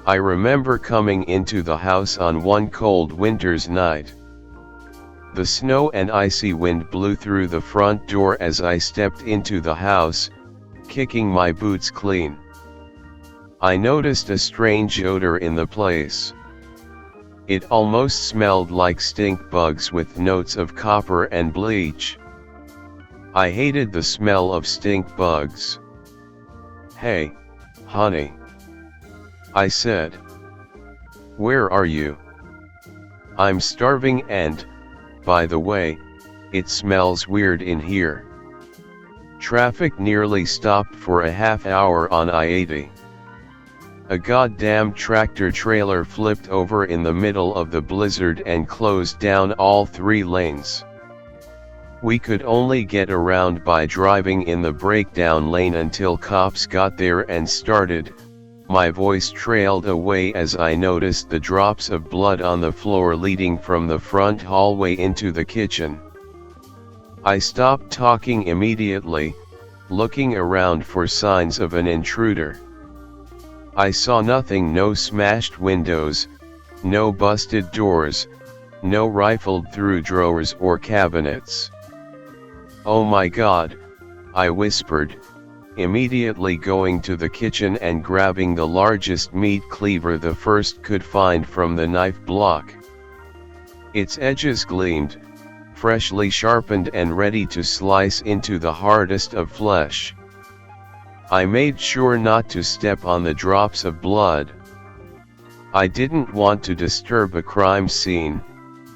I remember coming into the house on one cold winter's night. The snow and icy wind blew through the front door as I stepped into the house, kicking my boots clean. I noticed a strange odor in the place. It almost smelled like stink bugs with notes of copper and bleach. I hated the smell of stink bugs. "Hey, honey," I said. "Where are you? I'm starving and, by the way, it smells weird in here." Traffic nearly stopped for a half hour on I-80. A goddamn tractor trailer flipped over in the middle of the blizzard and closed down all 3 lanes. We could only get around by driving in the breakdown lane until cops got there and started. My voice trailed away as I noticed the drops of blood on the floor leading from the front hallway into the kitchen. I stopped talking immediately, looking around for signs of an intruder. I saw nothing: no smashed windows, no busted doors, no rifled through drawers or cabinets. "Oh my God," I whispered, immediately going to the kitchen and grabbing the largest meat cleaver the first could find from the knife block. Its edges gleamed, freshly sharpened and ready to slice into the hardest of flesh. I made sure not to step on the drops of blood. I didn't want to disturb a crime scene,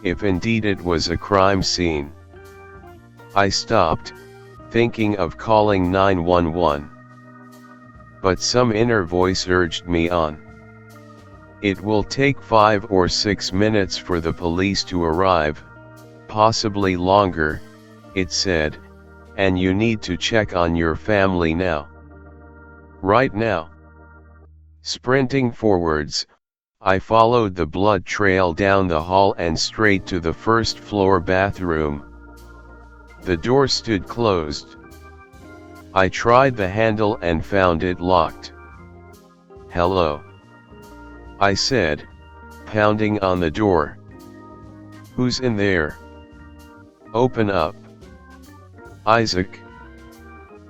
if indeed it was a crime scene. I stopped, thinking of calling 911. But some inner voice urged me on. "It will take 5 or 6 minutes for the police to arrive, possibly longer," it said, "and you need to check on your family now. Right now." Sprinting forwards, I followed the blood trail down the hall and straight to the first floor bathroom. The door stood closed. I tried the handle and found it locked. "Hello," I said, pounding on the door. "Who's in there? Open up." "Isaac?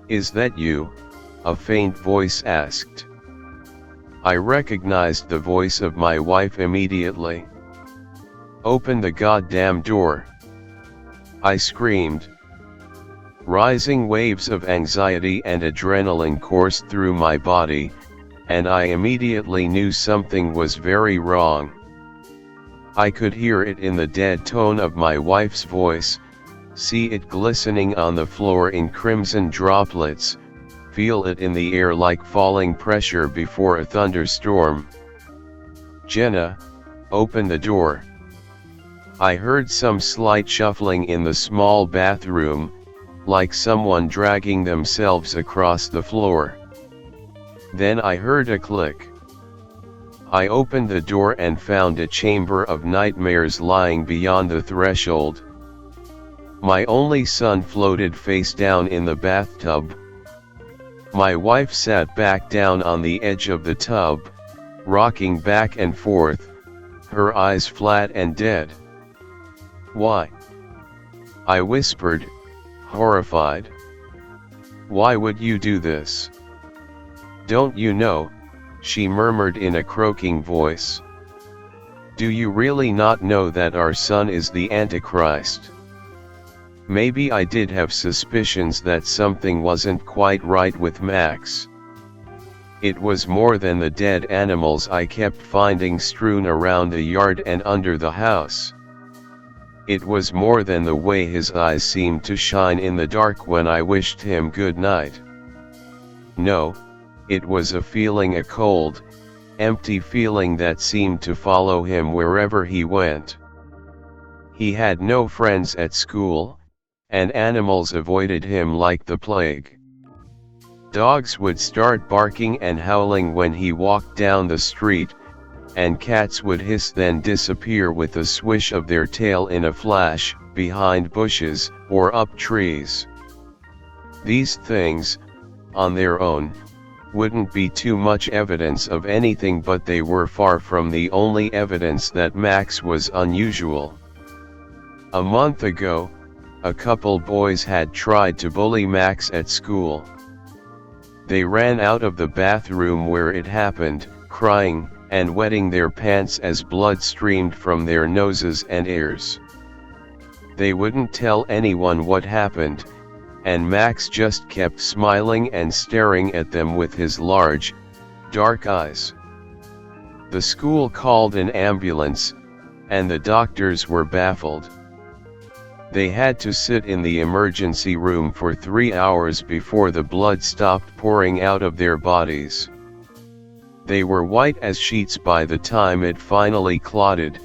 Is that you?" a faint voice asked. I recognized the voice of my wife immediately. "Open the goddamn door," I screamed. Rising waves of anxiety and adrenaline coursed through my body, and I immediately knew something was very wrong. I could hear it in the dead tone of my wife's voice, see it glistening on the floor in crimson droplets, feel it in the air like falling pressure before a thunderstorm. "Jenna, open the door." I heard some slight shuffling in the small bathroom, like someone dragging themselves across the floor. Then I heard a click. I opened the door and found a chamber of nightmares lying beyond the threshold. My only son floated face down in the bathtub. My wife sat back down on the edge of the tub, rocking back and forth, her eyes flat and dead. "Why?" I whispered, horrified. "Why would you do this?" "Don't you know?" she murmured in a croaking voice. "Do you really not know that our son is the Antichrist?" Maybe I did have suspicions that something wasn't quite right with Max. It was more than the dead animals I kept finding strewn around the yard and under the house. It was more than the way his eyes seemed to shine in the dark when I wished him good night. No, it was a feeling, a cold, empty feeling that seemed to follow him wherever he went. He had no friends at school, and animals avoided him like the plague. Dogs would start barking and howling when he walked down the street, and cats would hiss then disappear with a swish of their tail in a flash, behind bushes, or up trees. These things, on their own, wouldn't be too much evidence of anything, but they were far from the only evidence that Max was unusual. A month ago, a couple boys had tried to bully Max at school. They ran out of the bathroom where it happened, crying, and wetting their pants as blood streamed from their noses and ears. They wouldn't tell anyone what happened, and Max just kept smiling and staring at them with his large, dark eyes. The school called an ambulance, and the doctors were baffled. They had to sit in the emergency room for 3 hours before the blood stopped pouring out of their bodies. They were white as sheets by the time it finally clotted,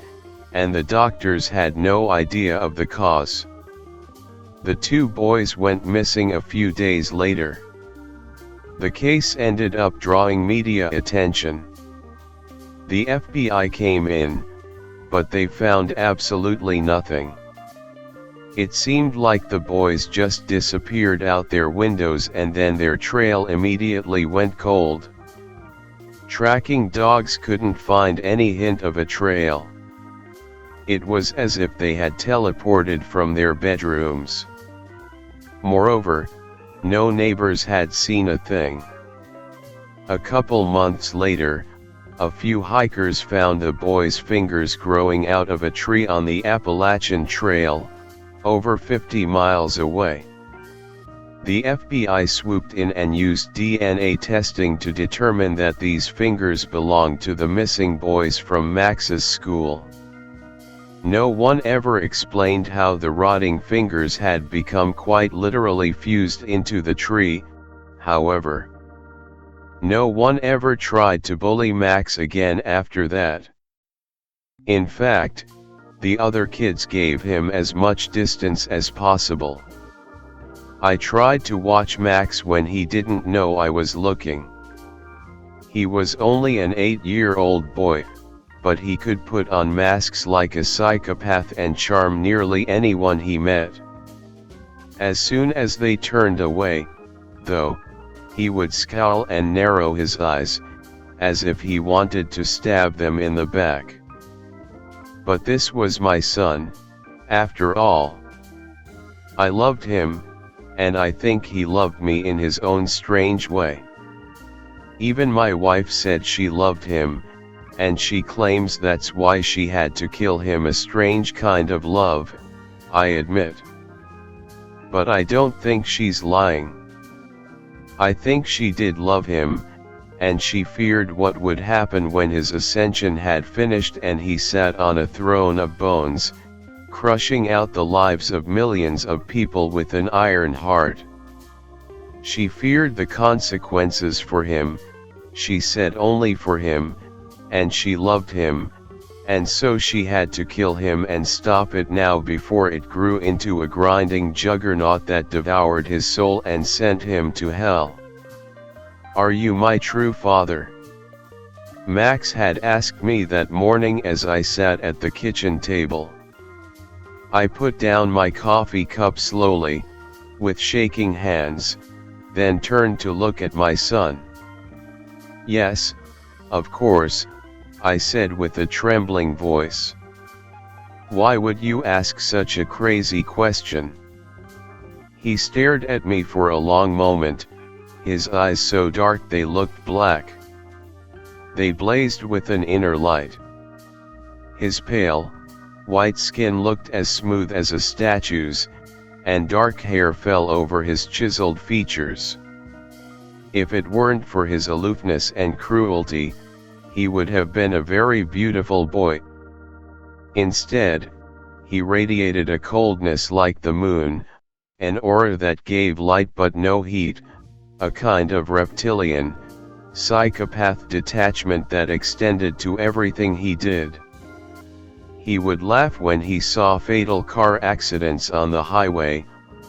and the doctors had no idea of the cause. The two boys went missing a few days later. The case ended up drawing media attention. The FBI came in, but they found absolutely nothing. It seemed like the boys just disappeared out their windows and then their trail immediately went cold. Tracking dogs couldn't find any hint of a trail. It was as if they had teleported from their bedrooms. Moreover, no neighbors had seen a thing. A couple months later, a few hikers found the boys' fingers growing out of a tree on the Appalachian Trail, over 50 miles away. The FBI swooped in and used DNA testing to determine that these fingers belonged to the missing boys from Max's school. No one ever explained how the rotting fingers had become quite literally fused into the tree, however. No one ever tried to bully Max again after that. In fact, the other kids gave him as much distance as possible. I tried to watch Max when he didn't know I was looking. He was only an 8-year-old boy, but he could put on masks like a psychopath and charm nearly anyone he met. As soon as they turned away, though, he would scowl and narrow his eyes, as if he wanted to stab them in the back. But this was my son, after all. I loved him, and I think he loved me in his own strange way. Even my wife said she loved him, and she claims that's why she had to kill him. A strange kind of love, I admit. But I don't think she's lying. I think she did love him, and she feared what would happen when his ascension had finished and he sat on a throne of bones, crushing out the lives of millions of people with an iron heart. She feared the consequences for him, she said only for him, and she loved him, and so she had to kill him and stop it now before it grew into a grinding juggernaut that devoured his soul and sent him to hell. Are you my true father? Max had asked me that morning as I sat at the kitchen table. I put down my coffee cup slowly, with shaking hands, then turned to look at my son. Yes, of course, I said with a trembling voice. Why would you ask such a crazy question? He stared at me for a long moment, his eyes so dark they looked black. They blazed with an inner light. His pale, white skin looked as smooth as a statue's, and dark hair fell over his chiseled features. If it weren't for his aloofness and cruelty, he would have been a very beautiful boy. Instead, he radiated a coldness like the moon, an aura that gave light but no heat, a kind of reptilian, psychopath detachment that extended to everything he did. He would laugh when he saw fatal car accidents on the highway,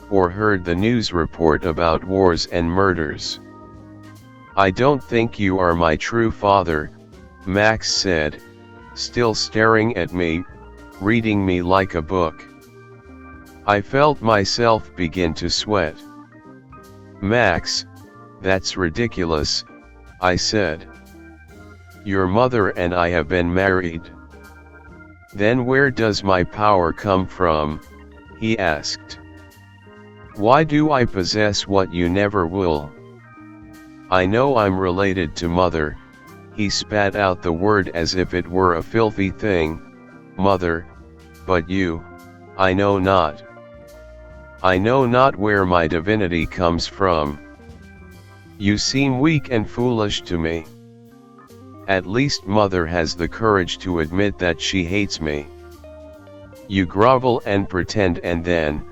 or heard the news report about wars and murders. I don't think you are my true father, Max said, still staring at me, reading me like a book. I felt myself begin to sweat. Max, that's ridiculous, I said. Your mother and I have been married. Then where does my power come from? He asked. Why do I possess what you never will? I know I'm related to mother. He spat out the word as if it were a filthy thing. Mother, but you, I know not. I know not where my divinity comes from. You seem weak and foolish to me. At least mother has the courage to admit that she hates me. You grovel and pretend, and then,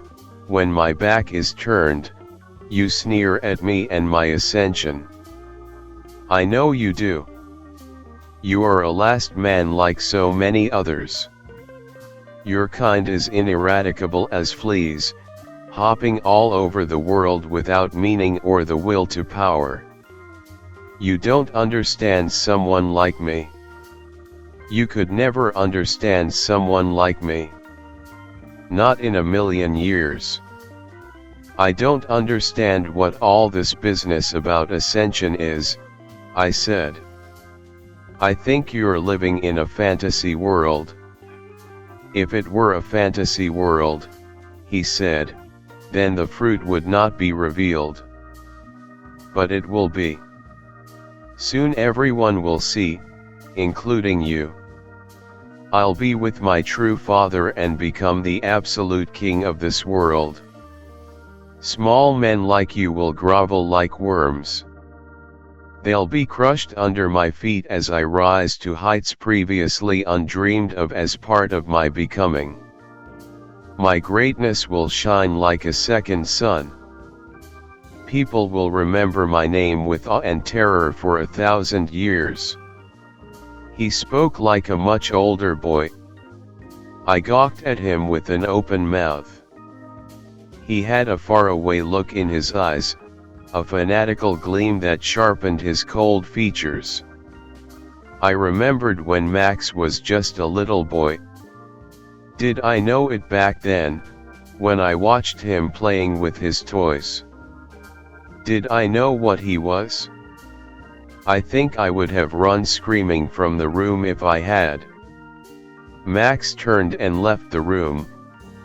when my back is turned, you sneer at me and my ascension. I know you do. You are a last man like so many others. Your kind is ineradicable as fleas, hopping all over the world without meaning or the will to power. You don't understand someone like me. You could never understand someone like me. Not in a million years. I don't understand what all this business about ascension is, I said. I think you're living in a fantasy world. If it were a fantasy world, he said, then the fruit would not be revealed. But it will be. Soon everyone will see, including you. I'll be with my true father and become the absolute king of this world. Small men like you will grovel like worms. They'll be crushed under my feet as I rise to heights previously undreamed of as part of my becoming. My greatness will shine like a second sun. People will remember my name with awe and terror for 1,000 years. He spoke like a much older boy. I gawked at him with an open mouth. He had a faraway look in his eyes, a fanatical gleam that sharpened his cold features. I remembered when Max was just a little boy. Did I know it back then, when I watched him playing with his toys? Did I know what he was? I think I would have run screaming from the room if I had. Max turned and left the room,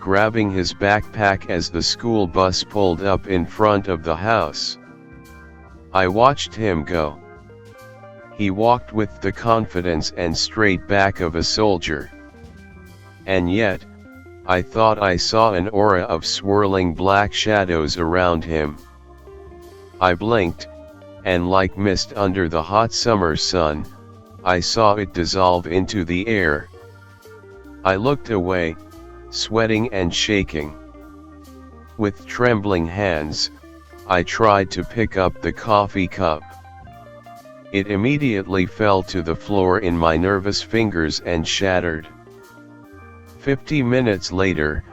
grabbing his backpack as the school bus pulled up in front of the house. I watched him go. He walked with the confidence and straight back of a soldier. And yet, I thought I saw an aura of swirling black shadows around him. I blinked, and like mist under the hot summer sun, I saw it dissolve into the air. I looked away, sweating and shaking. With trembling hands, I tried to pick up the coffee cup. It immediately fell to the floor in my nervous fingers and shattered. 50 minutes later,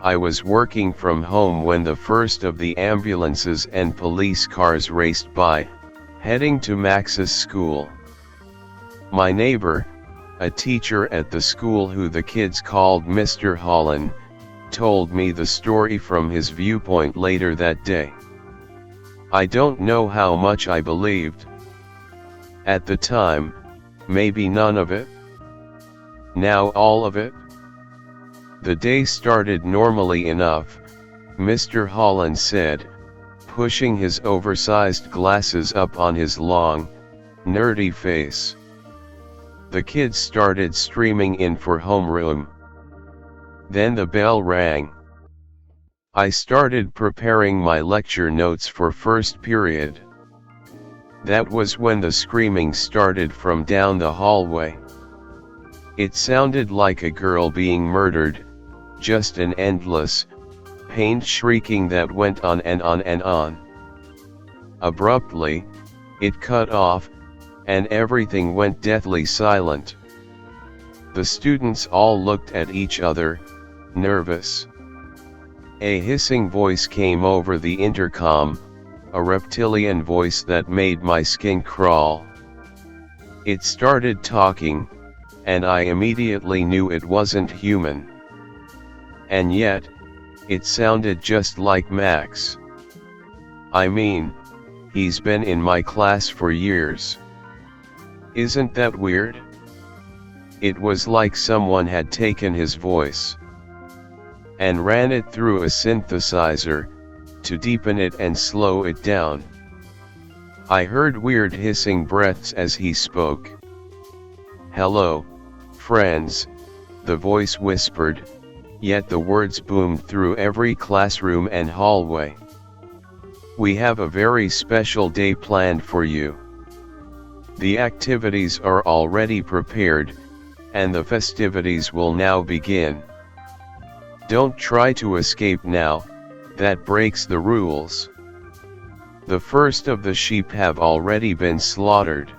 I was working from home when the first of the ambulances and police cars raced by, heading to Max's school. My neighbor, a teacher at the school who the kids called Mr. Holland, told me the story from his viewpoint later that day. I don't know how much I believed. At the time, maybe none of it. Now all of it. The day started normally enough, Mr. Holland said, pushing his oversized glasses up on his long, nerdy face. The kids started streaming in for homeroom. Then the bell rang. I started preparing my lecture notes for first period. That was when the screaming started from down the hallway. It sounded like a girl being murdered, just an endless, pained shrieking that went on and on and on. Abruptly, it cut off, and everything went deathly silent. The students all looked at each other, nervous. A hissing voice came over the intercom, a reptilian voice that made my skin crawl. It started talking, and I immediately knew it wasn't human. And yet, it sounded just like Max. I mean, He's been in my class for years. Isn't that weird? It was like someone had taken his voice and ran it through a synthesizer, to deepen it and slow it down. I heard weird hissing breaths as he spoke. "Hello, friends," the voice whispered, yet the words boomed through every classroom and hallway. "We have a very special day planned for you. The activities are already prepared, and the festivities will now begin. Don't try to escape now, that breaks the rules. The first of the sheep have already been slaughtered.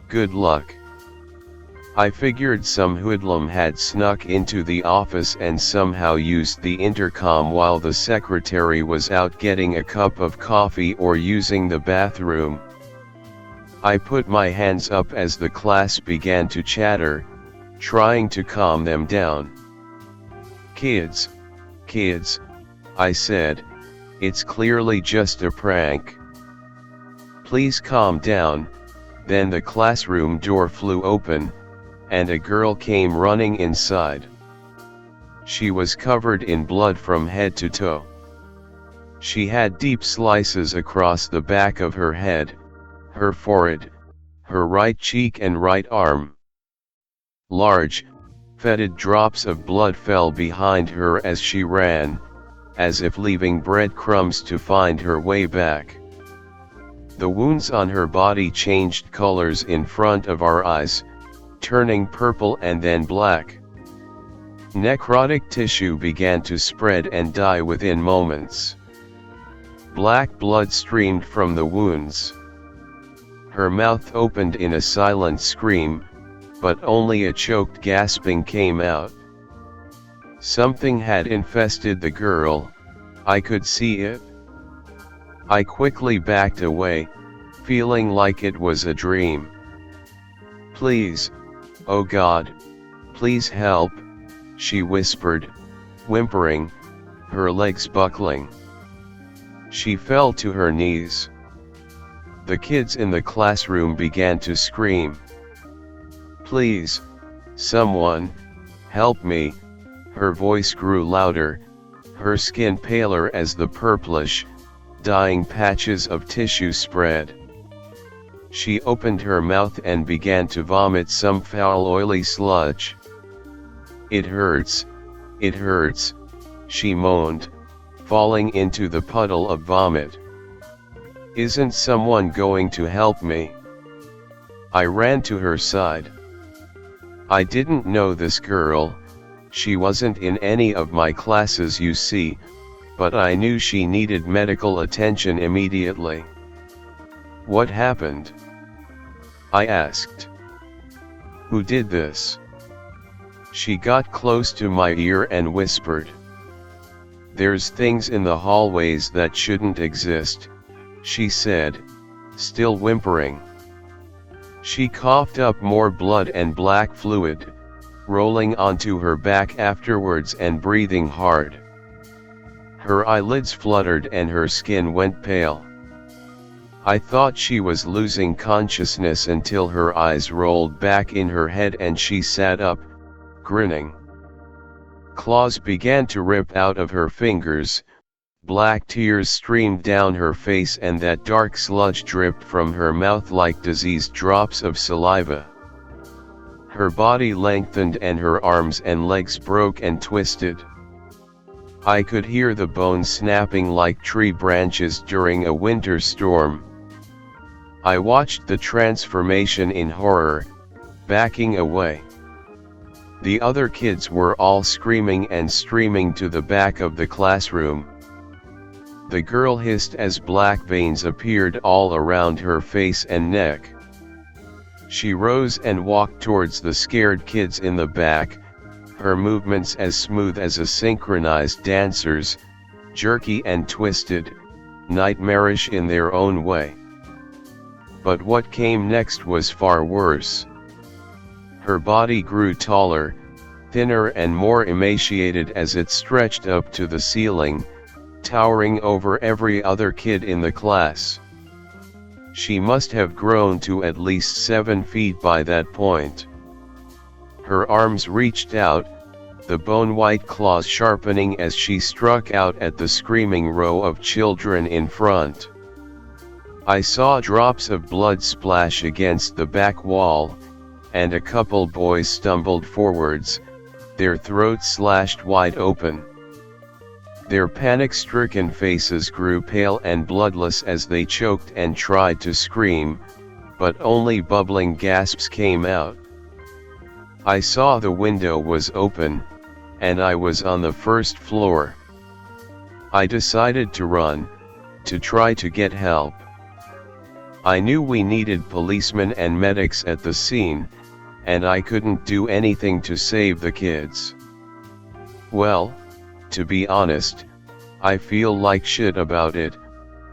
Good luck." I figured some hoodlum had snuck into the office and somehow used the intercom while the secretary was out getting a cup of coffee or using the bathroom. I put my hands up as the class began to chatter, trying to calm them down. Kids, I said, it's clearly just a prank. Please calm down." Then the classroom door flew open, and a girl came running inside. She was covered in blood from head to toe. She had deep slices across the back of her head, her forehead, her right cheek and right arm. Large, fetid drops of blood fell behind her as she ran, as if leaving breadcrumbs to find her way back. The wounds on her body changed colors in front of our eyes, turning purple and then black. Necrotic tissue began to spread and die within moments. Black blood streamed from the wounds. Her mouth opened in a silent scream, but only a choked gasping came out. Something had infested the girl, I could see it. I quickly backed away, feeling like it was a dream. "Please, oh God, please help," she whispered, whimpering, her legs buckling. She fell to her knees. The kids in the classroom began to scream. "Please, someone, help me," her voice grew louder, her skin paler as the purplish, dying patches of tissue spread. She opened her mouth and began to vomit some foul oily sludge. It hurts," she moaned, falling into the puddle of vomit. "Isn't someone going to help me?" I ran to her side. I didn't know this girl, she wasn't in any of my classes you see, but I knew she needed medical attention immediately. "What happened?" I asked. "Who did this?" She got close to my ear and whispered. "There's things in the hallways that shouldn't exist," she said, still whimpering. She coughed up more blood and black fluid, rolling onto her back afterwards and breathing hard. Her eyelids fluttered and her skin went pale. I thought she was losing consciousness until her eyes rolled back in her head and she sat up, grinning. Claws began to rip out of her fingers, black tears streamed down her face and that dark sludge dripped from her mouth like diseased drops of saliva. Her body lengthened and her arms and legs broke and twisted. I could hear the bones snapping like tree branches during a winter storm. I watched the transformation in horror, backing away. The other kids were all screaming and streaming to the back of the classroom. The girl hissed as black veins appeared all around her face and neck. She rose and walked towards the scared kids in the back, her movements as smooth as a synchronized dancer's, jerky and twisted, nightmarish in their own way. But what came next was far worse. Her body grew taller, thinner and more emaciated as it stretched up to the ceiling, towering over every other kid in the class. She must have grown to at least 7 feet by that point. Her arms reached out, the bone-white claws sharpening as she struck out at the screaming row of children in front. I saw drops of blood splash against the back wall, and a couple boys stumbled forwards, their throats slashed wide open. Their panic-stricken faces grew pale and bloodless as they choked and tried to scream, but only bubbling gasps came out. I saw the window was open, and I was on the first floor. I decided to run, to try to get help. I knew we needed policemen and medics at the scene, and I couldn't do anything to save the kids. Well, to be honest, I feel like shit about it,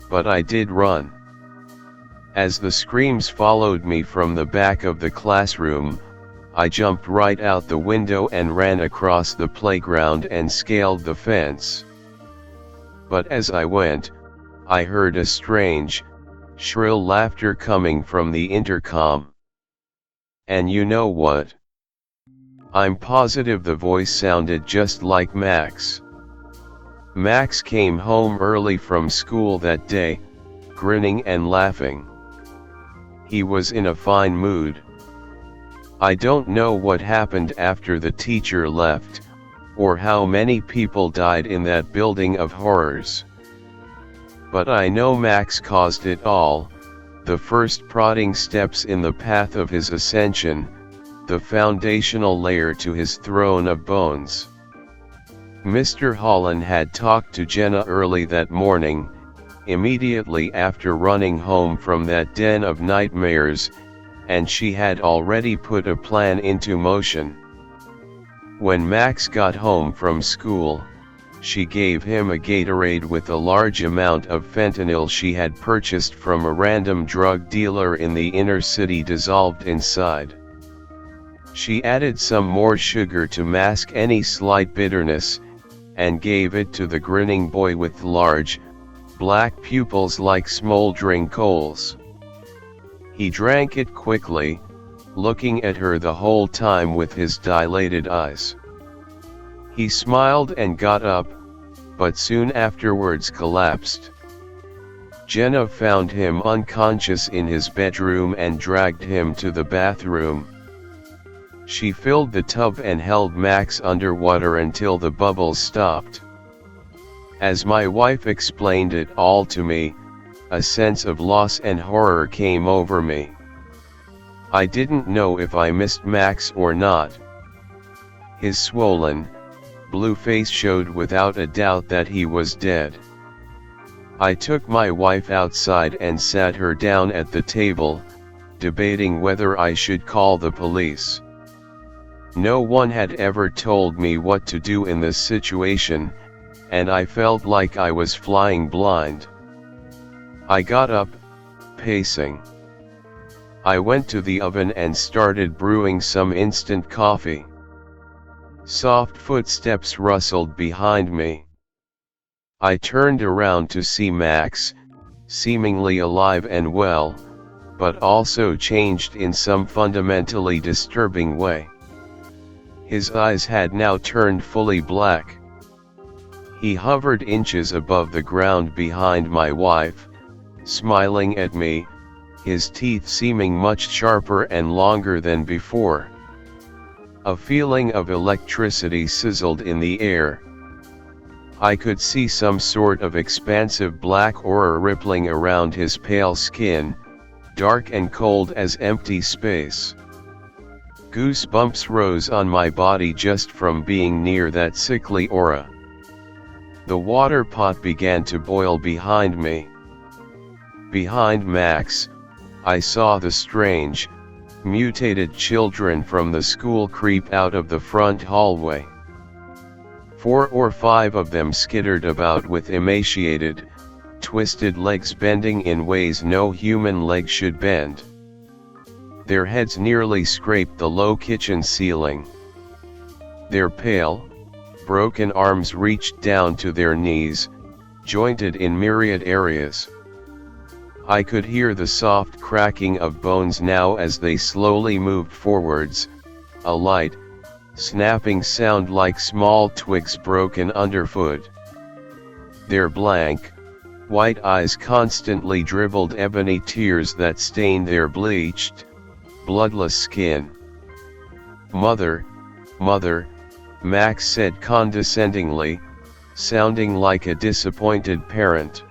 but I did run. As the screams followed me from the back of the classroom, I jumped right out the window and ran across the playground and scaled the fence. But as I went, I heard a strange, shrill laughter coming from the intercom. And you know what? I'm positive the voice sounded just like Max. Max came home early from school that day, grinning and laughing. He was in a fine mood. I don't know what happened after the teacher left, or how many people died in that building of horrors. But I know Max caused it all, the first prodding steps in the path of his ascension, the foundational layer to his throne of bones. Mr. Holland had talked to Jenna early that morning, immediately after running home from that den of nightmares, and she had already put a plan into motion. When Max got home from school, she gave him a Gatorade with a large amount of fentanyl she had purchased from a random drug dealer in the inner city dissolved inside. She added some more sugar to mask any slight bitterness, and gave it to the grinning boy with large, black pupils like smoldering coals. He drank it quickly, looking at her the whole time with his dilated eyes. He smiled and got up, but soon afterwards collapsed. Jenna found him unconscious in his bedroom and dragged him to the bathroom. She filled the tub and held Max underwater until the bubbles stopped. As my wife explained it all to me, a sense of loss and horror came over me. I didn't know if I missed Max or not. His swollen, blue face showed without a doubt that he was dead. I took my wife outside and sat her down at the table, debating whether I should call the police. No one had ever told me what to do in this situation, and I felt like I was flying blind. I got up, pacing. I went to the oven and started brewing some instant coffee. Soft footsteps rustled behind me. I turned around to see Max, seemingly alive and well, but also changed in some fundamentally disturbing way. His eyes had now turned fully black. He hovered inches above the ground behind my wife, smiling at me, his teeth seeming much sharper and longer than before. A feeling of electricity sizzled in the air. I could see some sort of expansive black aura rippling around his pale skin, dark and cold as empty space. Goosebumps rose on my body just from being near that sickly aura. The water pot began to boil behind me. Behind Max, I saw the strange, mutated children from the school creep out of the front hallway. 4 or 5 of them skittered about with emaciated, twisted legs bending in ways no human leg should bend. Their heads nearly scraped the low kitchen ceiling. Their pale, broken arms reached down to their knees, jointed in myriad areas. I could hear the soft cracking of bones now as they slowly moved forwards, a light, snapping sound like small twigs broken underfoot. Their blank, white eyes constantly dribbled ebony tears that stained their bleached, bloodless skin. "Mother, mother," Max said condescendingly, sounding like a disappointed parent.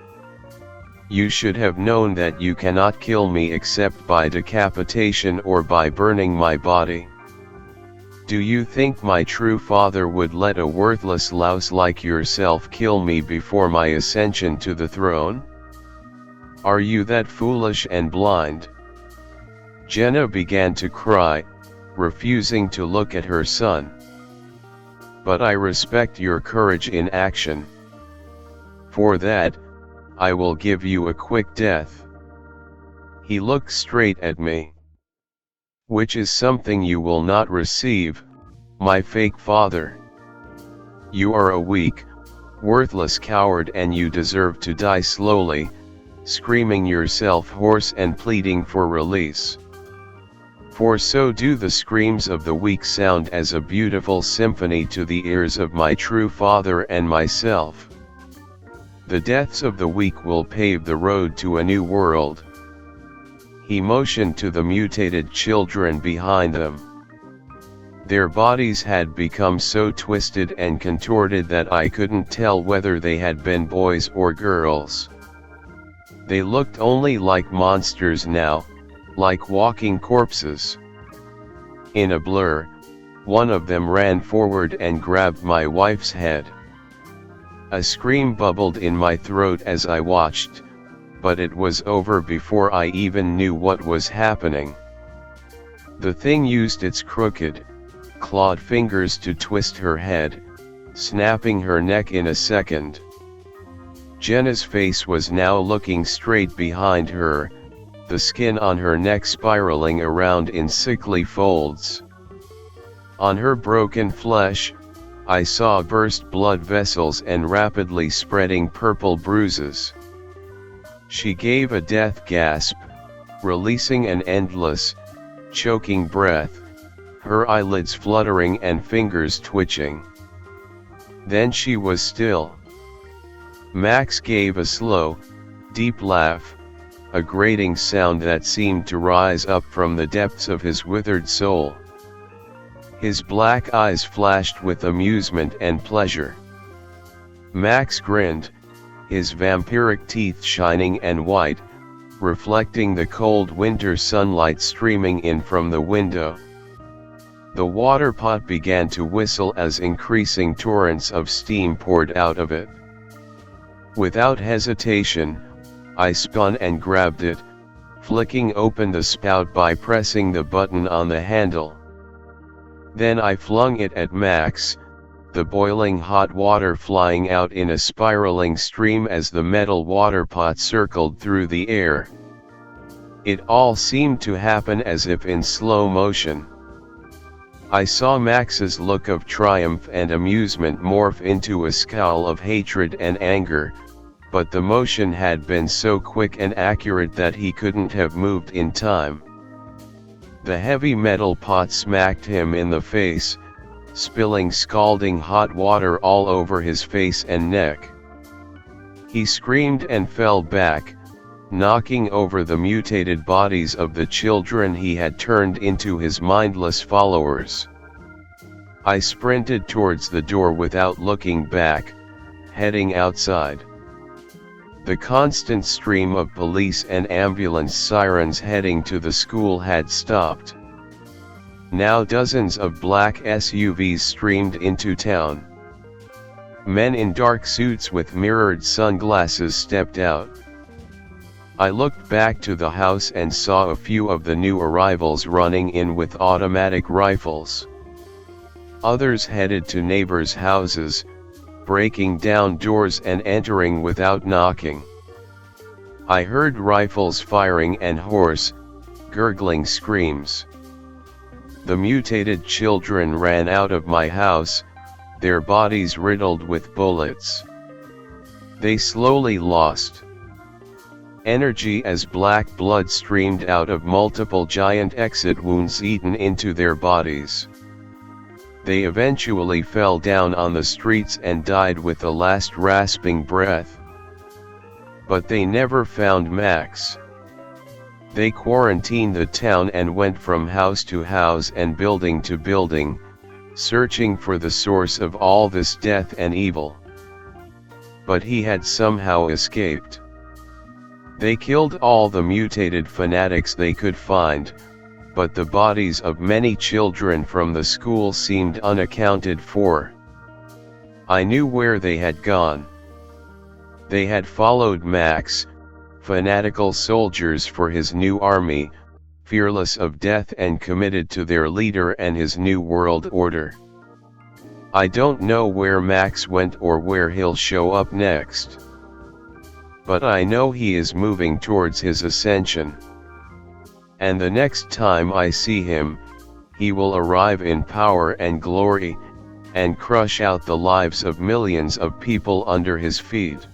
"You should have known that you cannot kill me except by decapitation or by burning my body. Do you think my true father would let a worthless louse like yourself kill me before my ascension to the throne? Are you that foolish and blind?" Jenna began to cry, refusing to look at her son. "But I respect your courage in action. For that, I will give you a quick death." He looked straight at me. "Which is something you will not receive, my fake father. You are a weak, worthless coward and you deserve to die slowly, screaming yourself hoarse and pleading for release. For so do the screams of the weak sound as a beautiful symphony to the ears of my true father and myself. The deaths of the weak will pave the road to a new world." He motioned to the mutated children behind them. Their bodies had become so twisted and contorted that I couldn't tell whether they had been boys or girls. They looked only like monsters now, like walking corpses. In a blur, one of them ran forward and grabbed my wife's head. A scream bubbled in my throat as I watched, but it was over before I even knew what was happening. The thing used its crooked, clawed fingers to twist her head, snapping her neck in a second. Jenna's face was now looking straight behind her, the skin on her neck spiraling around in sickly folds. On her broken flesh, I saw burst blood vessels and rapidly spreading purple bruises. She gave a death gasp, releasing an endless, choking breath, her eyelids fluttering and fingers twitching. Then she was still. Max gave a slow, deep laugh, a grating sound that seemed to rise up from the depths of his withered soul. His black eyes flashed with amusement and pleasure. Max grinned, his vampiric teeth shining and white, reflecting the cold winter sunlight streaming in from the window. The water pot began to whistle as increasing torrents of steam poured out of it. Without hesitation, I spun and grabbed it, flicking open the spout by pressing the button on the handle. Then I flung it at Max, the boiling hot water flying out in a spiraling stream as the metal water pot circled through the air. It all seemed to happen as if in slow motion. I saw Max's look of triumph and amusement morph into a scowl of hatred and anger, but the motion had been so quick and accurate that he couldn't have moved in time. The heavy metal pot smacked him in the face, spilling scalding hot water all over his face and neck. He screamed and fell back, knocking over the mutated bodies of the children he had turned into his mindless followers. I sprinted towards the door without looking back, heading outside. The constant stream of police and ambulance sirens heading to the school had stopped. Now dozens of black SUVs streamed into town. Men in dark suits with mirrored sunglasses stepped out. I looked back to the house and saw a few of the new arrivals running in with automatic rifles. Others headed to neighbors' houses, breaking down doors and entering without knocking. I heard rifles firing and hoarse, gurgling screams. The mutated children ran out of my house, their bodies riddled with bullets. They slowly lost energy as black blood streamed out of multiple giant exit wounds eaten into their bodies. They eventually fell down on the streets and died with the last rasping breath. But they never found Max. They quarantined the town and went from house to house and building to building, searching for the source of all this death and evil. But he had somehow escaped. They killed all the mutated fanatics they could find, but the bodies of many children from the school seemed unaccounted for. I knew where they had gone. They had followed Max, fanatical soldiers for his new army, fearless of death and committed to their leader and his new world order. I don't know where Max went or where he'll show up next. But I know he is moving towards his ascension. And the next time I see him, he will arrive in power and glory, and crush out the lives of millions of people under his feet.